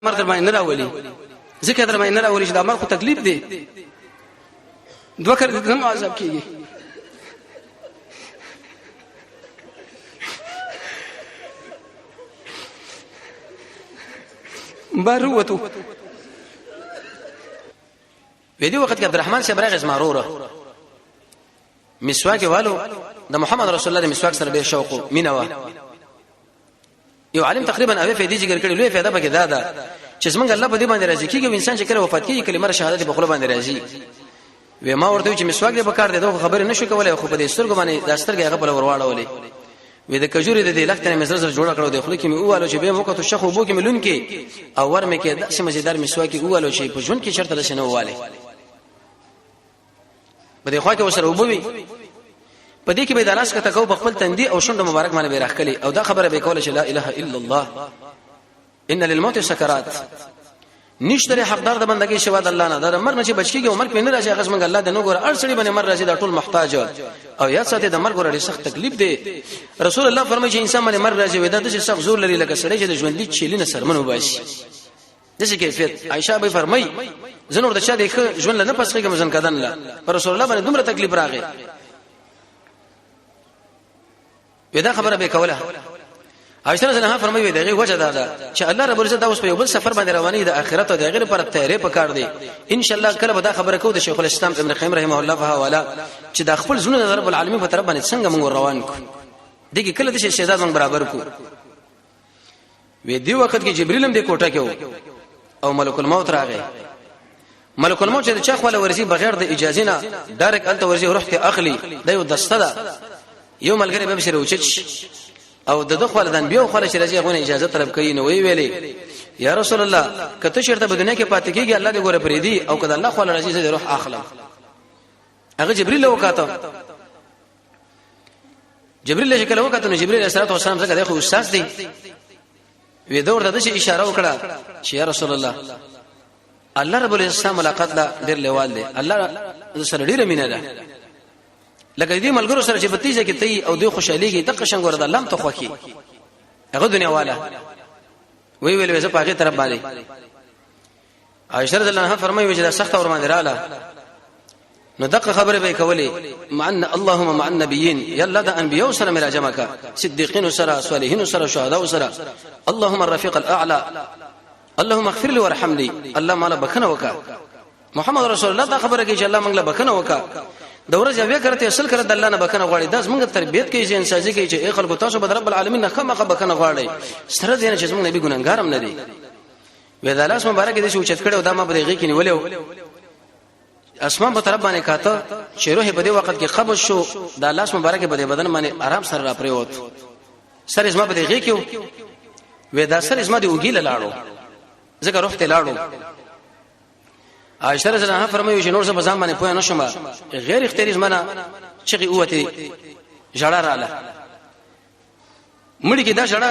مرګ در باندې نه راولي ځکه در باندې نه راولي چې دا مرګ خو تکلیف دی دوه کړه کوم عذاب کیږي باروتو ویدی وخت کې عبدالرحمن صاحب راغی زماروره مسواک والو د محمد رسول الله د مسواک سره به شوق مینوا یو عالم تقریبا اوی فیدی ذکر کړي لوی فایده پکې دا چې څنګه الله په دې باندې راضي کیږي انسان چې کله وفات کیږي کلمه شهادت په خپل باندې راضي و ما ورته چې مسواک دې بکار دې دوه خبرې نشو کولای خو په دې سترګو باندې د سترګې هغه بل ورواړولې و د کجوري د دې لخت نه مزر سره جوړ کړو د خپل کې مې اوالو چې به موکه تو شخو بو کې ملون کې او ور مې کې د مزیدار مسواک اوالو چې په ژوند کې شرط لشنه واله په دې خوا کې وسره وبوي په دې کې به د لاس کته کو په خپل تندي او شونډه مبارک باندې به راخلي او دا خبره به کوله چې لا اله الا الله ان للموت سکرات نشته حقدار د بندګۍ شوا د الله نه دا مرګ نه چې بچکیږي عمر کې نه راځي هغه څنګه الله د نو ګور ارسړي باندې مر راځي دا ټول محتاج او یا ساته د مرګ ورې سخت تکلیف دی رسول الله فرمایي چې انسان باندې مر راځي ودا د سخت زور لري لکه سړی چې د ژوند دي چیلینه سرمنو باشي دغه کیفیت عائشہ به فرمایي زنور د چا د ژوند نه پسخه کوم ځن کدن لا پر رسول الله باندې دومره تکلیف راغی ودا خبره به کوله عائشہ رضی الله عنها فرمایي دغه وجه دا چې الله رب العزت دا اوس په یو بل سفر باندې رواني د آخرت او د غیر پر تیارې پکار دی ان شاء الله کله به دا خبره کو د شیخ الاسلام ابن قیم رحمه الله فوالا چې د خپل زونه د رب العالمین په طرف باندې څنګه موږ روان کو دغه کله د شهزاد موږ برابر کو وې دی وخت کې جبرئیل هم د کوټه کې او ملک الموت راغی ملک الموت چې چا خپل ورزي بغیر د اجازه نه ډایرک الته ورزي روح ته اخلي د یو دسته ده یو ملګری به بشره وچچ او د دخل دن بیا خو چې راځي غو اجازه طلب کوي نو وی ویلې یا رسول الله کته شرط په دنیا کې پاتې کیږي الله دې ګوره پریدي او کله الله خو راځي د روح اخلم هغه جبرئیل وکاته جبرئیل چې کله وکاته نو جبرئیل علیه السلام څنګه خو استاد دی وی دور د اشاره وکړه چې یا رسول الله الله رب العزت ملاقات لا ډیر لیوال دی الله سره ډیر مینه ده لکه دې ملګرو سره چې بتیجه کې تی او دوی خوشاليږي د قشنګ ورته لم ته خوخي هغه دنیا والا وی ویل زه پاګه طرف باندې عائشہ رضی الله عنها فرمایي چې دا سخت اور باندې رااله نو دغه خبره به کولې مع ان اللهم مع النبيين يلا د انبيو سره مراجمه صديقين سره صالحين سره شهداء سره اللهم الرفيق الاعلى اللهم اغفر لي وارحمني الله مالا بکنه وکا محمد رسول الله دا خبره کوي چې الله موږ له بکنه وکا د ورځ یو کرته اصل کړه د الله نه بکنه غواړي داس موږ تربيت کوي چې انسان کوي چې ای خلکو تاسو به رب العالمین نه خامخ بکنه غواړي سره دې نه چې موږ نبی ګناګارم نه دي وې د الله مبارک دې شو چت کړه او دا ما بده غي کې نیولې اسمان په طرف باندې کاته چې روح په دې وخت کې قبض شو د الله مبارک په دې بدن باندې آرام سره را پریوت سر اسما په دې غي کې وې دا سر اسما دې وګیل لاړو ځکه روح ته لاړو عائشہ رضی الله عنها فرمایي چې نور څه بزام باندې پوه نه شوم غیر اختیاري زمانہ چې اوته جړه رااله مړي کې دا جړه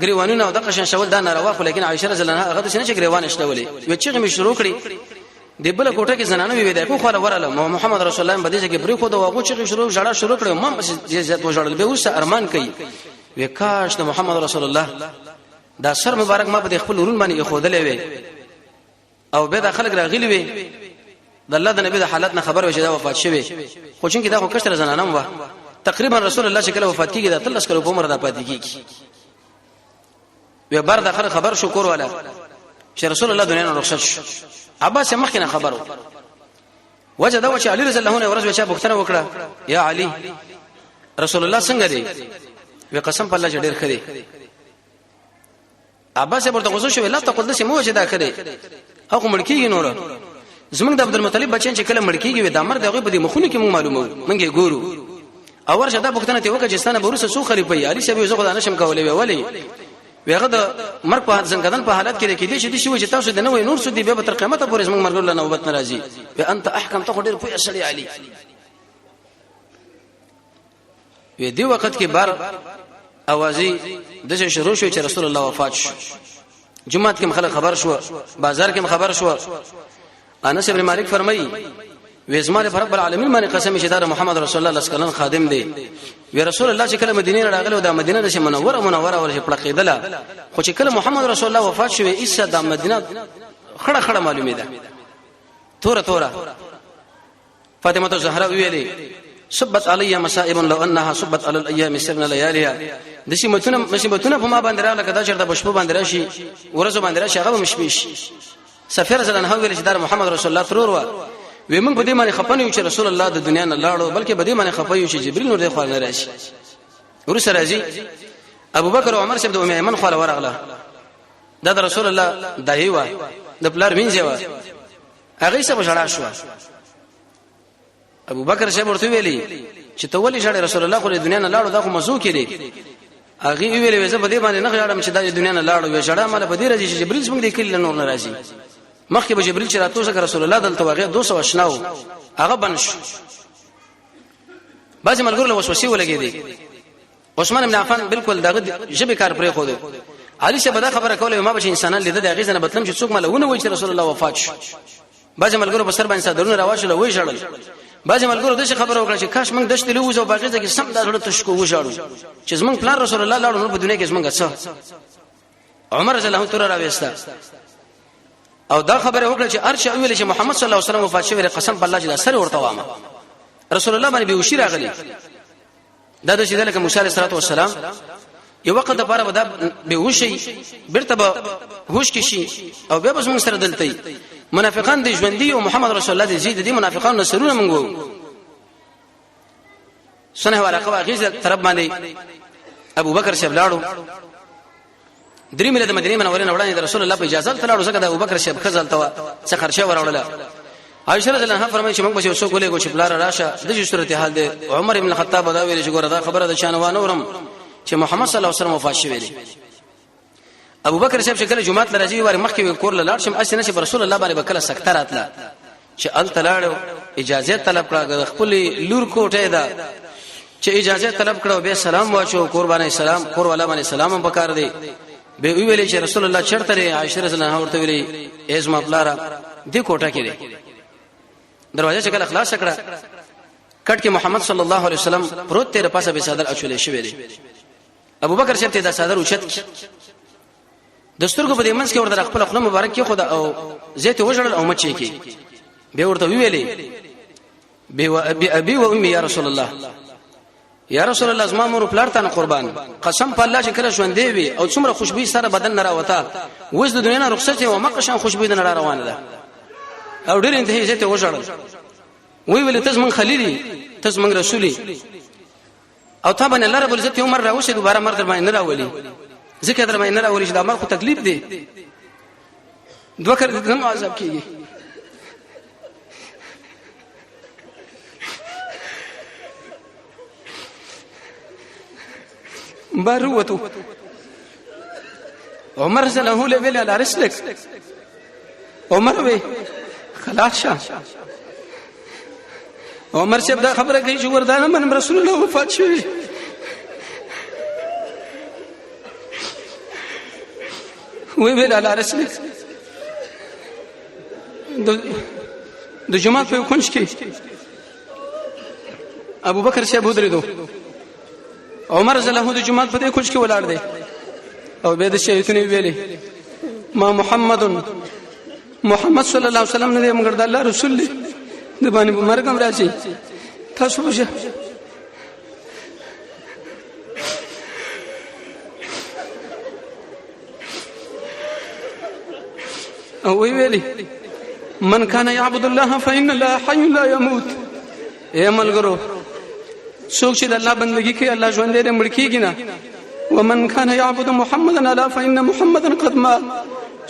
غریوانونه او د قشن شول دا ناروا خو لیکن عائشہ رضی الله عنها هغه څه چې غریوان شتولې و چې می شروع کړی د بل کوټه کې زنانه وی دی خو خو وراله محمد رسول الله باندې چې بری خو دا واغو چې شروع جړه شروع کړو ما عزت وژړل به اوس ارمان کوي وکاش د محمد رسول الله دا سر مبارک ما په خپل ورون باندې خودلې وي او به د خلک راغلي وي د الله د نبی د حالت نه خبر وشي دا وفات شوی خو چې دا خو کشتره زنانه و تقریبا رسول الله شکل وفات کیږي د 13 کلو په عمر د پاتې کیږي و بار د خبر شکر والا چې رسول الله دنیا نه رخصت شو عباس مخکنه خبرو وجه دا چې علي رضی الله عنه ورځ بچا بوختنه وکړه یا علي رسول الله څنګه دی و قسم په الله چې ډیر خدي عباس ورته غوسه شو لا تقول دې مو چې دا کړي هغه مړکیږي نور زمونږ د عبدالمطلب بچین چې کله مړکیږي د امر دغه په دې مخونه کې مونږ معلومو مونږه ګورو او ورشه دا بوختنه ته وکړه چې ستانه بروسه سو خلیفہ علي شبي زغه دا نشم کولای ولی ویغه د مرګ په څنګه په حالت کې کې دي چې تاسو د نوې نور سودي به تر قیامت پورې زمونږ مرګ له نوبت ناراضي و انت احکم ته ډیر پوهه سړی علي وی دی وخت کې بار اوازي د شروع شو چې رسول الله وفات شو جمعه کې خلک خبر شو بازار کې خبر شو انس ابن مالک فرمایي وېزماره رب العالمین باندې قسم چې دا محمد رسول الله صلی الله علیه وسلم خادم دی وی رسول الله چې کله مدینه راغله د مدینه د منوره ورشه پړقیدله خو چې کله محمد رسول الله وفات شو ایسه د مدینه خړه معلومه ده تورا فاطمه الزهرا ویلي صبت علی مصائب لو انها صبت على الايام سرنا لياليها د مصیبتونه په ما باندې رااله کدا چرته بشپو باندې راشي ورځو باندې راشي هغه مشپیش سفیر زلن هو ویل چې دا محمد رسول الله ترور و وی موږ په دې باندې خپنیو چې رسول الله د دنیا نه لاړو بلکې په دې باندې خپایو چې جبرئیل نور د خوانه راشي ورسره راځي ابو بکر او عمر شپ د ام ایمن خو ورغله دا د رسول الله دایي و د پلار مینځه و هغه څه بشړا شو ابو بکر شپ ورته ویلي چې ته ولې شړې رسول الله خو د دنیا نه لاړو دا خو مزو کړي هغه ویلي وځه په دې باندې نه غواړم چې د دنیا نه لاړو وې شړا مال په دې راځي چې جبرئیل څنګه د کله نور نه راځي مخکې به جبرئیل چې راتلو څنګه رسول الله دلته واغې 200 اشناو هغه بنش بعض ملګرو له وسوسې ولګېدي عثمان بن عفان بالکل دغه جبه کار پرې خو دی علي شه بدا خبره کوله ما به انسانان لیدل دغه ځنه بتلم چې څوک ملونه وای چې رسول الله وفات شو بعض ملګرو په سر باندې صدرونه راوښله وای شړل بعض ملګرو دغه خبره وکړه چې کاش موږ دشت لوځو او باغې ځکه سم دا ډېر تشکو وشاړو چې زمونږ پلان رسول الله لاړو نو په دنیا کې زمونږ څه عمر رضی الله تعالی راويستا او دا خبره وکړه چې ارشا ویل چې محمد صلی الله علیه وسلم وفات شوی قسم بالله چې سره ورته وامه رسول الله باندې بهوشي راغلی دا د شیدل کوم موسی علیه السلام یو وخت د پاره ودا بهوشي برته به هوش کې شي او بیا به موږ سره دلته منافقان د ژوندۍ او محمد رسول الله د زید دي منافقان نصرونه منغو سنه ورقه غیز طرف باندې ابو بکر شپ لاړو درې مله د مدینه منورې نه وړاندې رسول الله په اجازه ته لاړو ځکه د ابو بکر شپ خزل ته څه خرشه وراوړله عائشہ رضی الله عنها فرمایي چې موږ به څو کولې کو چې بلار راشه د صورت حال دی عمر ابن الخطاب دا ویل چې ګوره دا خبره د شانوانه ورم چې محمد صلی الله علیه وسلم وفات شوی دی ابو بکر شپ شکل جمعه لرځي واره مخکې کور لاړ شم اسنه چې رسول الله باندې بکله سکتر اتله چې ال تلاړو اجازه طلب کړه خپل لور کوټه ده چې اجازه طلب کړو به سلام واچو قربانه سلام کور والا باندې سلام پکار دی به ویلې چې رسول الله چرته عائشہ رضی الله عنها ورته ویلي ایز ما پلارا دې کوټه کې دروازه شکل اخلاص کړه کټ کې محمد صلی الله علیه وسلم پروت تیر پاسه به صدر اچولې شوی دی ابو بکر شپ ته دا صدر اوچت دستورګو په دې منځ کې ورته خپل خپل مبارک کې خدا او زيت وجړل او مچي کې به ورته ویلې به ابي و امي يا رسول الله یا رسول الله زما مور پلارتان قربان قسم په الله چې کله ژوند دی او څومره خوشبو سره بدن نه راوته وځ د دنیا نه رخصت او مقشان خوشبو نه روانه ده او ډېر انتهایی زيت وجړل وی ویل تاسو من خلیلی تاسو من رسولي او طبعا الله رب العزت عمر راوشه دوباره مرګ باندې نه راولي ذکر در باندې نه راولي چې دا مرګ خو تکلیف دی دوه کړه کوم عذاب کیږي باروتو عمر زله له ویل على رسلك عمر وی خلاص شه عمر چې دا خبره کوي چې وردانه من رسول الله وفات شوی وی ویل على رسلك د جمعه په کونج کې ابو بکر شه ابو درېدو عمر رضی الله عنه د جمعه په دې کونج کې ولاړ دی او به د شهیدونه ویلي ما محمد صلی الله علیه وسلم نه مگر د الله رسول دی د باندې مرګم راځي تاسو وشه او ویلي من كان يعبد الله فإن الله حي لا يموت اے ملګرو څوک چې د الله بندگی کوي الله ژوند دې مړ کیږي نه ومن كان يعبد محمدا الا فإن محمدا قد مات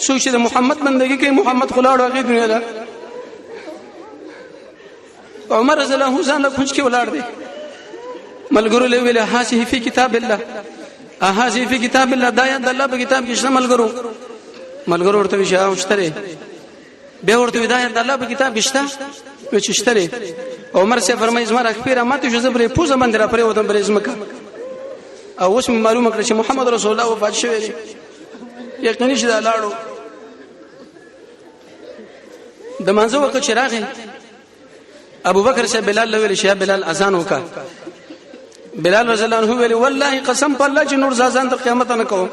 څوک چې د محمد بندگی کوي محمد خلاړو هغه دنیا ده عمر رضی الله عنه ځان کوچ کې ولاړ دی ملګرو له ویله هاذه فی کتاب الله هاذه فی کتاب الله دا د الله په کتاب کې شته ملګرو ورته ویشه اوشتره به ورته هدایت د الله په کتاب کې شته وچشتره عمر سے فرمایي زما راخیره ماته جو زبر پوزه باندې را پرې ودم برې زمکه او اوس معلومه کړ چې محمد رسول الله وفات شوی دی یقیني چې دا لاړو د منځو وخت چې راغی ابو بکر سے بلال لویل شي بلال اذان وکا بلال رضی الله عنه ویل والله قسم په الله چې نور ځان د قیامت نه کوم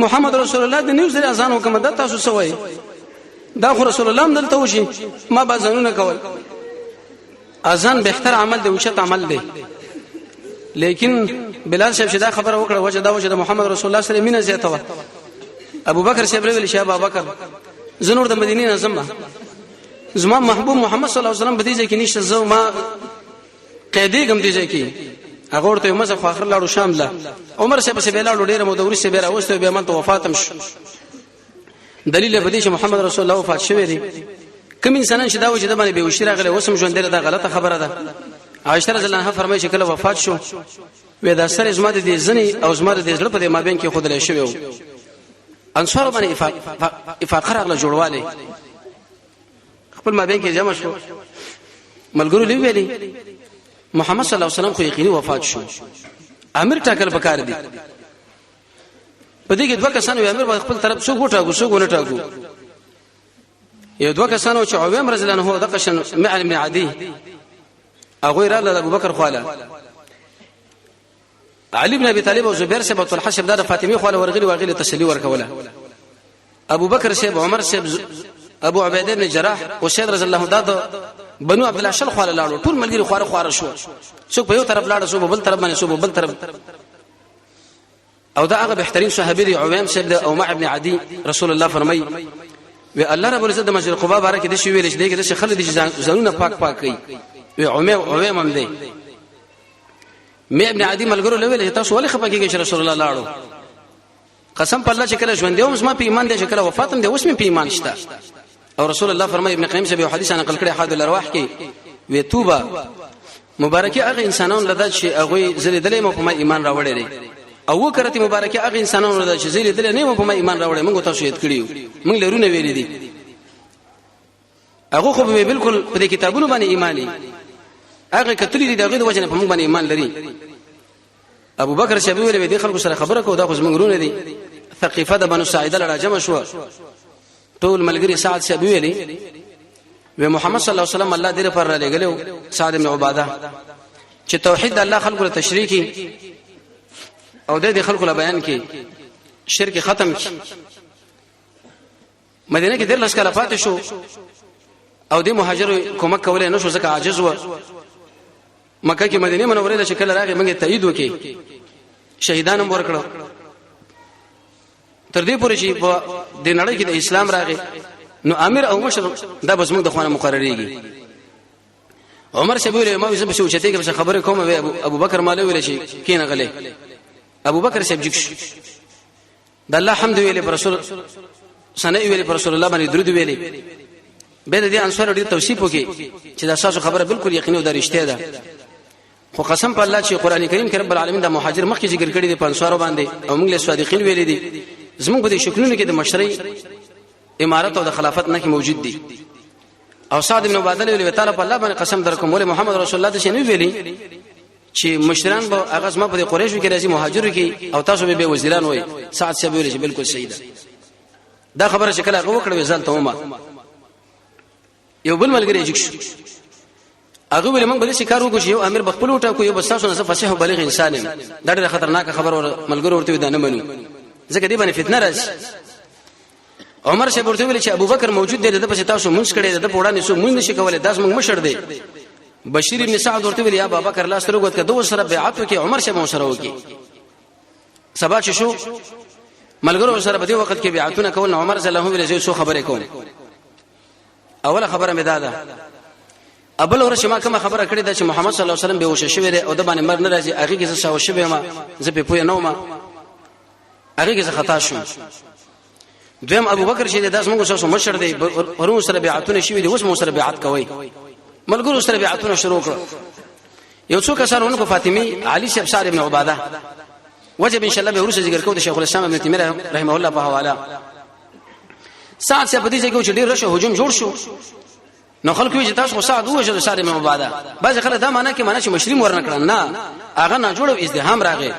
محمد رسول الله د نیوز لري اذان وکم د تاسو سوې دا خو رسول الله دلته وشي ما به ځانونه کول اذان بهتر عمل دی وشت عمل دی لیکن بلال صاحب شدا خبر وکړه وجه دا وجه د محمد رسول الله سره مینه زیاته و ابو بکر صاحب ویل شي ابو بکر زنور د مدینې نه زما زما محبوب محمد صلی الله علیه وسلم بدیږي کې نشته زو ما قیدی کوم دیږي کې هغه ورته مزه خو اخر لاړو شام لا عمر صاحب سه بلال ډیره مو دوري سه بیره اوسته به من ته وفاتم شو دلیل به دي چې محمد رسول الله وفات شوی دی کوم انسانان چې دا و چې د باندې به وشي راغله وسم ژوند دا غلطه خبره ده عائشہ رضی الله عنها فرمایي چې کله وفات شو وې دا سره زما د دې زنی او زما د زړه په مابین کې خود له شوی و انصار باندې افاق راغله جوړواله خپل مابین کې جمع شو ملګرو لوي ویلي محمد صلی الله علیه وسلم خو یقیني وفات شو امیر ټاکل پکار دي په دې کې دوه کسان یو امیر خپل طرف څو ګټاګو څو ګونه ټاکو یو دوه کسان چې عویم رضی الله عنه د قشن معن بن عدي هغه را ابو بکر خواله علي بن ابي طالب او زبير سبه الحسب د فاطمه خواله ورغلي واغلي تسلي ورکوله ابو بکر سیب عمر سیب ابو عبیده بن جراح او سید رضی الله عنه بنو عبد الله شل خواله لاړو ټول ملګری خواره شو څوک په یو طرف لاړ شو بل طرف باندې شو بل طرف او دا هغه بهترین صحابي دی عویم سید او مع ابن عدي رسول الله فرمای و الله رب العزت د مسجد قباء بارک دي شی ویل چې دغه څه خلک دي ځانونه پاک کوي و عویم هم دی مع ابن عدي ملګرو لویل تاسو ولې خپه کیږئ رسول الله لاړو قسم په الله چې کله ژوند دی اوس ما په ایمان دی چې کله وفاتم دی اوس مې په ایمان شته او رسول الله فرمای ابن قیم سے به حدیث نقل کړي احد الارواح کې و توبه مبارکه هغه انسانانو لداد چې هغه زری دلې مو په ایمان راوړی لري او وکړه مبارکه هغه انسانانو لداد چې زری دلې نه مو په ایمان راوړی موږ تاسو یې کړیو موږ لرونه ویل دي هغه خو به بالکل په کتابونو باندې ایمانی هغه کتلی دي دغه د وجنه په موږ باندې ایمان لري ابو بکر شبی ویل به خلکو سره خبره کو دا خو موږ رونه دي ثقيفه د بنو ساعده لړ جمع شو ټول ملګری سعد شبی ویلي و محمد صلی الله علیه وسلم الله دې پر را لګلو سعد بن عباده چې توحید الله خلکو له تشریکی او د خلکو له بیان کې شرک ختم کی مدینه کې د لږ کاله پاتې شو او د مهاجر کومک کولای نه شو ځکه عاجز و مکه کې مدینه منوره له شکل راغی موږ تایید وکي شهیدان هم ورکړو تر دې پورې چې د نړۍ کې د اسلام راغی نو امیر او مشر دا بس موږ د خوانه مقرریږي عمر شبیل ما وسم شو چته کې خبره کوم ابو بکر مالو ویل شي کینه غلې ابو بکر سبجک د الله حمد ویل پر رسول سنه ویل پر رسول الله باندې درود ویل به د انصار ډیر توصیف وکي چې دا اساس خبره بالکل یقیني او د رښتیا ده خو قسم په الله چې قران کریم کې رب العالمین د مهاجر مخکې ذکر کړی دی په انصارو باندې او موږ له صادقین ویل دي زموږ په دې شکلونو کې د مشرۍ امارت او د خلافت نه کې موجود دي او سعد بن عباده ویل تعالی په الله باندې قسم درکوم ولې محمد رسول الله د شنو ویلي چې مشران به هغه زما په قریش کې راځي مهاجر کې او تاسو به وزیران وای سعد شه ویل چې بالکل صحیح ده دا خبره شکل هغه وکړه وزال ته ما یو بل ملګری جګ شو هغه ولې موږ به شکار وکړو یو امیر بخپل وټا کو یو بس تاسو نه فصیح او بلیغ انسان دا ډېر خطرناک خبر ملګرو ورته دا نه منو ځکه دې باندې فتنه راځي عمر شه ورته ویل چې ابو بکر موجود دی د پښه تاسو مونږ کړي د پوډا نسو مونږ نشي کولای داس مونږ مشر دی بشیر ابن سعد ورته ویل یا ابو بکر لاس ترغوت کده سره بیعت وکي عمر شه مو سره وکي سبا چې شو ملګرو سره په دې وخت کې بیعتونه کول عمر صلی الله علیه وسلم سو خبره کوم اوله خبره مې ده ابل ورشه ما کوم خبره کړې ده چې محمد صلی الله علیه وسلم به وشه شوی دی او د باندې مر نه راځي هغه کې څه شاو شوی ما زه په پوهه نه ما هغه کې څه خطا شو دویم ابو بکر چې داس موږ سره مشر دی ورو سره بیعتونه شوی دی اوس مو سره بیعت کوي ملګرو سره بیعتونه شروع کړ یو څوک سره ونکو فاطمی علي شیخ سعد ابن عباده وجب ان شاء الله به ورسره ذکر کوو د شیخ الاسلام ابن تیمیه رحمه الله په حواله سعد شه په دې ځای کې چې ډیر رشه هجوم جوړ شو نو خلکو چې تاسو سعد وجه سعد ابن عباده بعض خلک دا معنی کې معنی چې مشریم ورنه کړه نه هغه نه جوړو ازدحام راغی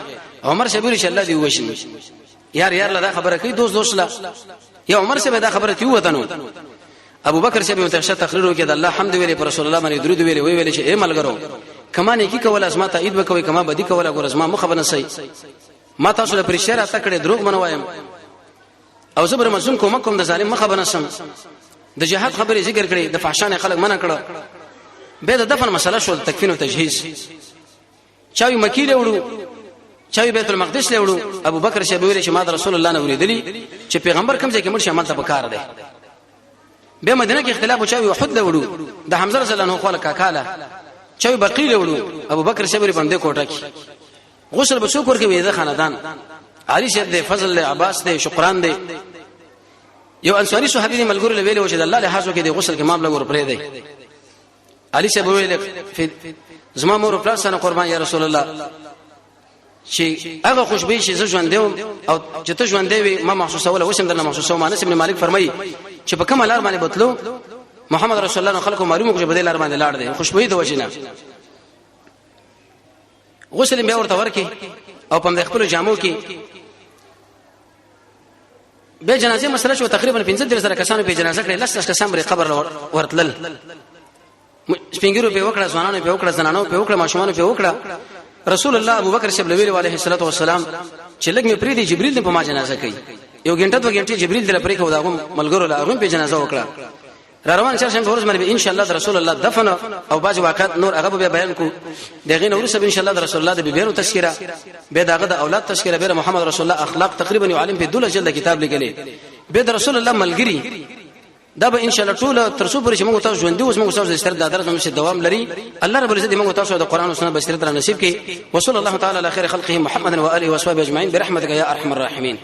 عمر شبیر چې الله دی وشي یار لا خبره کوي دوست لا یا عمر سے دا خبره تی وته نو ابو بکر سے به متشدد تقریر وکړ د الله حمد ویلې پر رسول الله باندې درود ویلې ویلې چې اے ملګرو کما نه کی کول ازما ته عید وکوي کما بدی کول ګور ازما مخ بنسي ما تاسو له پرشره تکړه دروغ منوایم او زبر مزون کوم د ظالم مخ بنسم د جهاد خبرې ذکر کړي د فحشان خلک منع کړه به د دفن مسله شو تکفین او تجهیز چاوي مکی له وړو چاوي بیت المقدس له وړو ابو بکر شه ویل چې ما د رسول الله نه اوریدلی چې پیغمبر کوم ځای کې مرشه عمل ته پکار دی به مدینه کې اختلاف او چاوي احد له وړو د حمزه رضی الله عنه خپل کاکاله چاوي بقیع له وړو ابو بکر شه ویل باندې کوټه کې غسل به څوک ورکوي د خاندان علي شه د فضل عباس د شکران دی یو انصاری صحابي ملګری له ویل چې الله له حاجو کې د غسل کې معاملې ور پرې دی علي شه ویل زما مور په لاسه قربان یا رسول الله چې هغه خوشبوئی شي زه ژوند دیوم او چې ته ژوند دی ما محسوسه ولا وسم درنه محسوسه ما انس ابن مالک فرمایي چې په کومه لار باندې بتلو محمد رسول الله خلکو معلومه چې بدل لار باندې لاړ دی خوشبوئی د وجنه غسل به ورته ورکی او په خپل جامو کې به جنازه مسله شو تقریبا 15 کسانو په جنازه کې لس کسان بری قبر ورتلل سپینګرو په وکړه ځوانانو په وکړه زنانو په وکړه ماشومانو په وکړه رسول الله ابو بکر صلی الله علیه الصلاه والسلام چې لګ می پری دی جبرئیل په ما جنازه کوي یو غنټه دوه غنټه جبرئیل دل پرې کو دا ملګرو لا هغه په جنازه وکړه روان شرشم ورځ باندې ان شاء الله رسول الله دفن او باج واقعات نور هغه به بیان کو دغه نور سب ان شاء الله رسول الله د بیانو تذکرہ به داغه د اولاد تذکرہ به محمد رسول الله اخلاق تقریبا یو عالم په دوله جلد کتاب لیکلی به رسول الله ملګری دا به ان شاء الله ټول تر څو پرې چې موږ تاسو ژوند دي اوس موږ تاسو د ستر د درس موږ دوام لري الله رب العزت موږ تاسو د قران او سنت بشریت را نصیب کړي وصلی الله تعالی علی خیر خلقه محمد و اله و صحبه اجمعین برحمتک یا ارحم الراحمین.